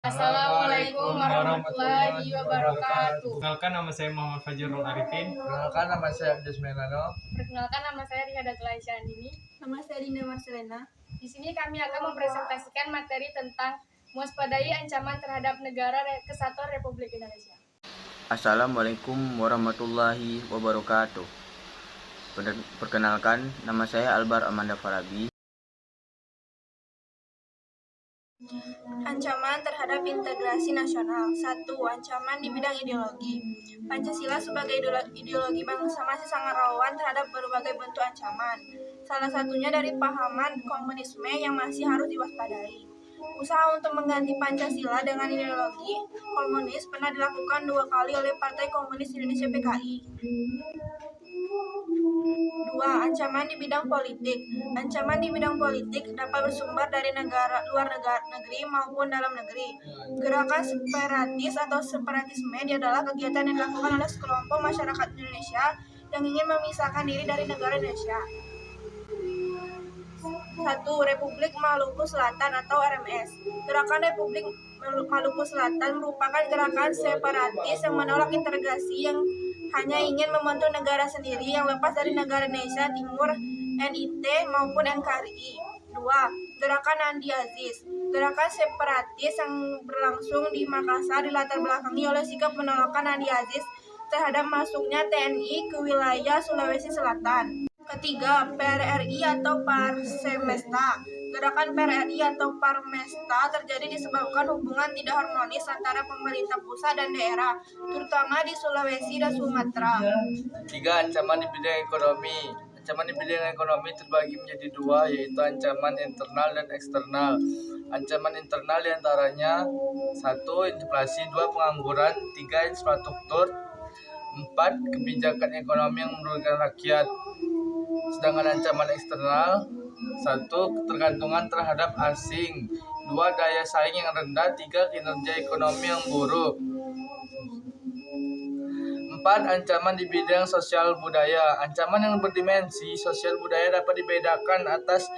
Assalamualaikum warahmatullahi wabarakatuh. Perkenalkan, nama saya Muhammad Fajrul Arifin. Perkenalkan, nama saya Abdus Menano. Perkenalkan, nama saya Rihada Tulaisandini. Nama saya Dinda Marcelena. Di sini kami akan mempresentasikan materi tentang mewaspadai ancaman terhadap negara kesatuan Republik Indonesia. Assalamualaikum warahmatullahi wabarakatuh. Perkenalkan, nama saya Albar Amanda Farabi. Ancaman terhadap integrasi nasional. 1. Ancaman di bidang ideologi. Pancasila sebagai ideologi bangsa masih sangat rawan terhadap berbagai bentuk ancaman. Salah satunya dari pahaman komunisme yang masih harus diwaspadai. Usaha untuk mengganti Pancasila dengan ideologi komunis pernah dilakukan 2 kali oleh Partai Komunis Indonesia (PKI). 2. Ancaman di bidang politik. Ancaman di bidang politik dapat bersumber dari luar negeri maupun dalam negeri. Gerakan separatis atau separatisme adalah kegiatan yang dilakukan oleh sekelompok masyarakat Indonesia yang ingin memisahkan diri dari negara Indonesia. 1. Republik Maluku Selatan atau RMS. Gerakan Republik Maluku Selatan merupakan gerakan separatis yang menolak integrasi yang hanya ingin membentuk negara sendiri yang lepas dari negara Indonesia Timur (NIT) maupun NKRI. 2. Gerakan Andi Aziz. Gerakan separatis yang berlangsung di Makassar dilatar belakangi oleh sikap penolakan Andi Aziz terhadap masuknya TNI ke wilayah Sulawesi Selatan. Ketiga, PRRI atau Parsemesta. Gerakan PRRI atau Parmesta terjadi disebabkan hubungan tidak harmonis antara pemerintah pusat dan daerah, terutama di Sulawesi dan Sumatera. 3. Ancaman di bidang ekonomi. Ancaman di bidang ekonomi terbagi menjadi 2, yaitu ancaman internal dan eksternal. Ancaman internal diantaranya 1. Inflasi, 2. Pengangguran, 3. Infrastruktur, 4. Kebijakan ekonomi yang merugikan rakyat. Sedangkan ancaman eksternal 1. Ketergantungan terhadap asing, 2. Daya saing yang rendah, 3. Kinerja ekonomi yang buruk. 4. Ancaman di bidang sosial budaya. Ancaman yang berdimensi sosial budaya dapat dibedakan atas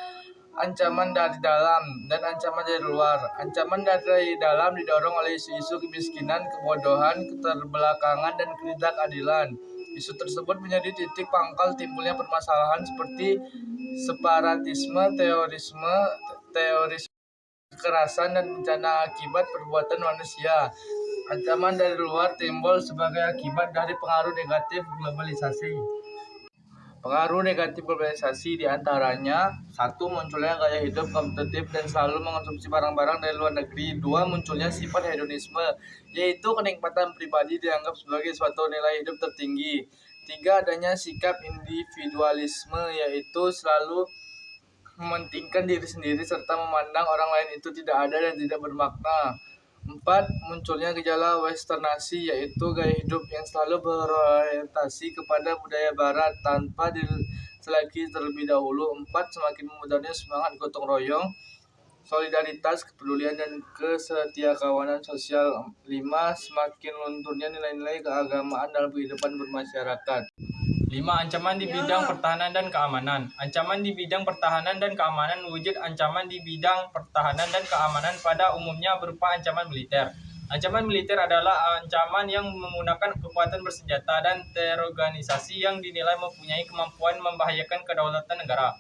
ancaman dari dalam dan ancaman dari luar. Ancaman dari dalam didorong oleh isu-isu kemiskinan, kebodohan, keterbelakangan, dan ketidakadilan. Isu tersebut menjadi titik pangkal timbulnya permasalahan seperti separatisme, terorisme, kekerasan, dan bencana akibat perbuatan manusia. Ancaman dari luar timbul sebagai akibat dari pengaruh negatif globalisasi. Pengaruh negatif globalisasi diantaranya 1. Munculnya gaya hidup kompetitif dan selalu mengonsumsi barang-barang dari luar negeri. 2. Munculnya sifat hedonisme, yaitu kenikmatan pribadi dianggap sebagai suatu nilai hidup tertinggi. 3. Adanya sikap individualisme, yaitu selalu mementingkan diri sendiri serta memandang orang lain itu tidak ada dan tidak bermakna. 4. Munculnya gejala westernasi, yaitu gaya hidup yang selalu berorientasi kepada budaya barat tanpa diselaki terlebih dahulu. 4. Semakin memudahnya semangat gotong royong, solidaritas, kepedulian, dan kesetiakawanan sosial. 5. Semakin lunturnya nilai-nilai keagamaan dalam kehidupan bermasyarakat. 5. Ancaman di bidang pertahanan dan keamanan. Ancaman di bidang pertahanan dan keamanan wujud ancaman di bidang pertahanan dan keamanan pada umumnya berupa ancaman militer. Ancaman militer adalah ancaman yang menggunakan kekuatan bersenjata dan terorganisasi yang dinilai mempunyai kemampuan membahayakan kedaulatan negara,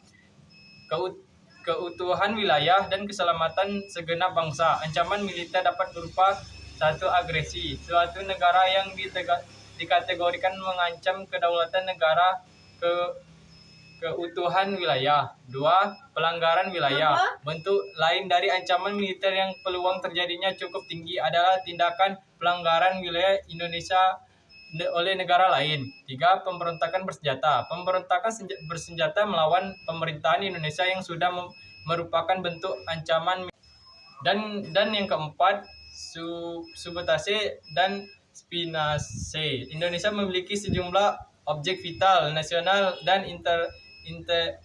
keutuhan wilayah, dan keselamatan segenap bangsa. Ancaman militer dapat berupa 1. Agresi. Suatu negara yang dikategorikan mengancam kedaulatan negara, keutuhan wilayah. 2. Pelanggaran wilayah. Bentuk lain dari ancaman militer yang peluang terjadinya cukup tinggi adalah tindakan pelanggaran wilayah Indonesia oleh negara lain. 3. Pemberontakan bersenjata. Pemberontakan bersenjata melawan pemerintahan Indonesia yang sudah merupakan bentuk ancaman. Dan yang keempat, sabotase dan spionase. Indonesia memiliki sejumlah objek vital nasional dan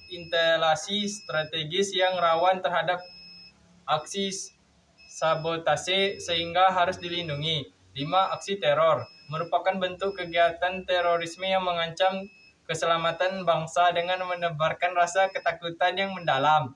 instalasi strategis yang rawan terhadap aksi sabotase sehingga harus dilindungi. 5. Aksi teror merupakan bentuk kegiatan terorisme yang mengancam keselamatan bangsa dengan menebarkan rasa ketakutan yang mendalam.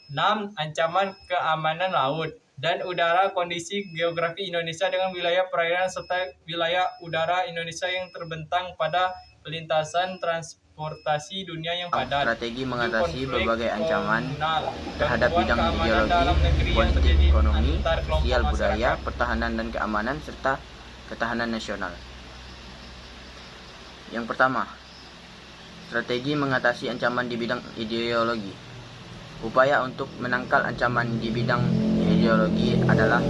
6. Ancaman keamanan laut dan udara, kondisi geografi Indonesia dengan wilayah perairan serta wilayah udara Indonesia yang terbentang pada pelintasan transportasi dunia yang padat. Strategi mengatasi Konflik berbagai ancaman komunal, terhadap gangguan bidang keamanan ideologi, dalam negeri yang politik, terjadi ekonomi, antar kelompok sosial, budaya, masyarakat. pertahanan dan keamanan, serta ketahanan nasional. Yang pertama, strategi mengatasi ancaman di bidang ideologi. Upaya untuk menangkal ancaman di bidang ideologi adalah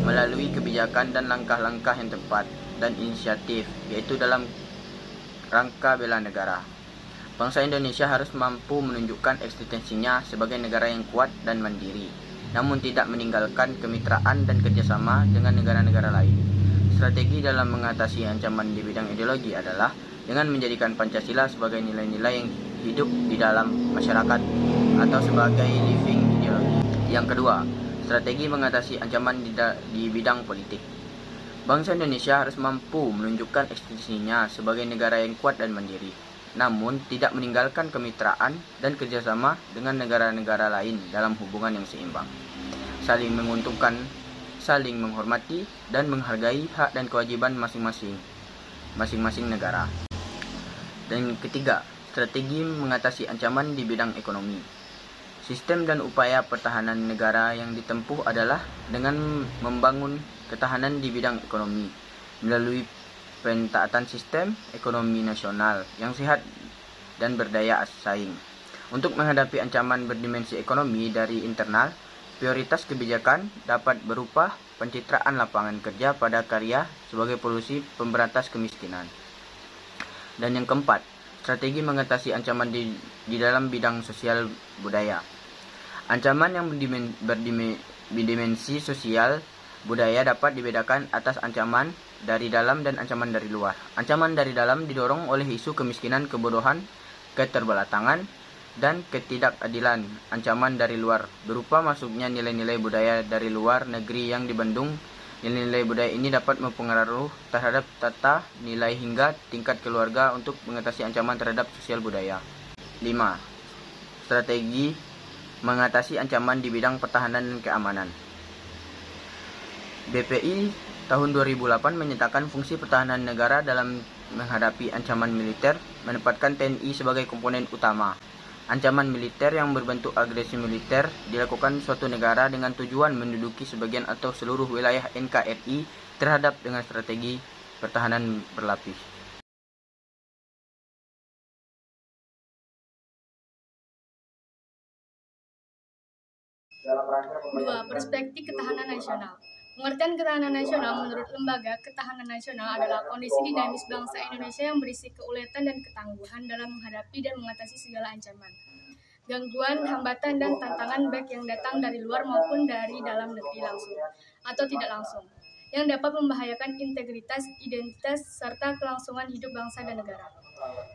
melalui kebijakan dan langkah-langkah yang tepat dan inisiatif, yaitu dalam rangka bela negara. Bangsa Indonesia harus mampu menunjukkan eksistensinya sebagai negara yang kuat dan mandiri, namun tidak meninggalkan kemitraan dan kerjasama dengan negara-negara lain. Strategi dalam mengatasi ancaman di bidang ideologi adalah dengan menjadikan Pancasila sebagai nilai-nilai yang hidup di dalam masyarakat atau sebagai living ideologi. Yang kedua, strategi mengatasi ancaman di bidang politik. Bangsa Indonesia harus mampu menunjukkan eksistensinya sebagai negara yang kuat dan mandiri, namun tidak meninggalkan kemitraan dan kerjasama dengan negara-negara lain dalam hubungan yang seimbang, saling menguntungkan, saling menghormati, dan menghargai hak dan kewajiban masing-masing negara. Dan ketiga, strategi mengatasi ancaman di bidang ekonomi. Sistem dan upaya pertahanan negara yang ditempuh adalah dengan membangun ketahanan di bidang ekonomi melalui pentaatan sistem ekonomi nasional yang sehat dan berdaya saing. Untuk menghadapi ancaman berdimensi ekonomi dari internal, prioritas kebijakan dapat berupa pencitraan lapangan kerja pada karya sebagai solusi pemberantas kemiskinan. Dan yang keempat, strategi mengatasi ancaman di dalam bidang sosial budaya. Ancaman yang berdimensi sosial budaya dapat dibedakan atas ancaman dari dalam dan ancaman dari luar. Ancaman dari dalam didorong oleh isu kemiskinan, kebodohan, keterbelakangan, dan ketidakadilan. Ancaman dari luar berupa masuknya nilai-nilai budaya dari luar negeri yang dibendung. Nilai-nilai budaya ini dapat mempengaruhi terhadap tata nilai hingga tingkat keluarga untuk mengatasi ancaman terhadap sosial budaya. 5. Strategi mengatasi ancaman di bidang pertahanan dan keamanan. BPI tahun 2008 menyatakan fungsi pertahanan negara dalam menghadapi ancaman militer, menempatkan TNI sebagai komponen utama. Ancaman militer yang berbentuk agresi militer dilakukan suatu negara dengan tujuan menduduki sebagian atau seluruh wilayah NKRI terhadap dengan strategi pertahanan berlapis. Dua, perspektif ketahanan nasional. Pengertian ketahanan nasional menurut Lembaga Ketahanan Nasional adalah kondisi dinamis bangsa Indonesia yang berisi keuletan dan ketangguhan dalam menghadapi dan mengatasi segala ancaman, gangguan, hambatan, dan tantangan baik yang datang dari luar maupun dari dalam negeri langsung atau tidak langsung, yang dapat membahayakan integritas, identitas, serta kelangsungan hidup bangsa dan negara.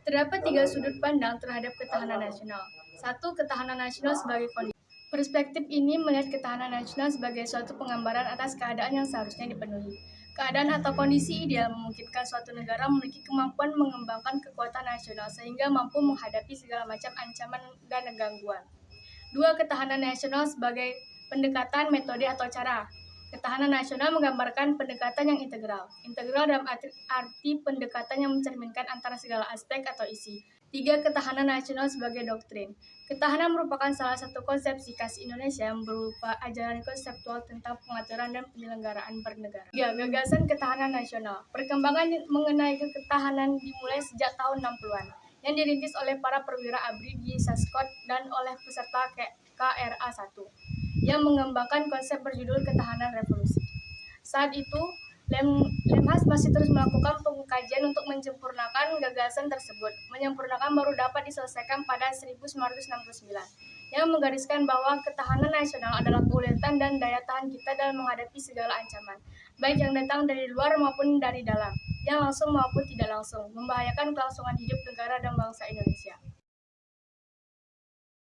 Terdapat 3 sudut pandang terhadap ketahanan nasional. 1. Ketahanan nasional sebagai kondisi. Perspektif ini melihat ketahanan nasional sebagai suatu penggambaran atas keadaan yang seharusnya dipenuhi. Keadaan atau kondisi ideal memungkinkan suatu negara memiliki kemampuan mengembangkan kekuatan nasional sehingga mampu menghadapi segala macam ancaman dan gangguan. 2. Ketahanan nasional sebagai pendekatan, metode, atau cara. Ketahanan nasional menggambarkan pendekatan yang integral. Integral dalam arti pendekatan yang mencerminkan antara segala aspek atau isi. 3. Ketahanan nasional sebagai doktrin. Ketahanan merupakan salah satu konsepsi khas Indonesia yang berupa ajaran konseptual tentang pengaturan dan penyelenggaraan bernegara. 3. Gagasan ketahanan nasional. Perkembangan mengenai ketahanan dimulai sejak tahun 60-an, yang dirintis oleh para perwira ABRI di Saskot dan oleh peserta KRA 1, yang mengembangkan konsep berjudul ketahanan revolusi. Saat itu, Lemhas masih terus melakukan pengkajian untuk menyempurnakan gagasan tersebut. Menyempurnakan baru dapat diselesaikan pada 1969, yang menggariskan bahwa ketahanan nasional adalah keuletan dan daya tahan kita dalam menghadapi segala ancaman, baik yang datang dari luar maupun dari dalam, yang langsung maupun tidak langsung, membahayakan kelangsungan hidup negara dan bangsa Indonesia.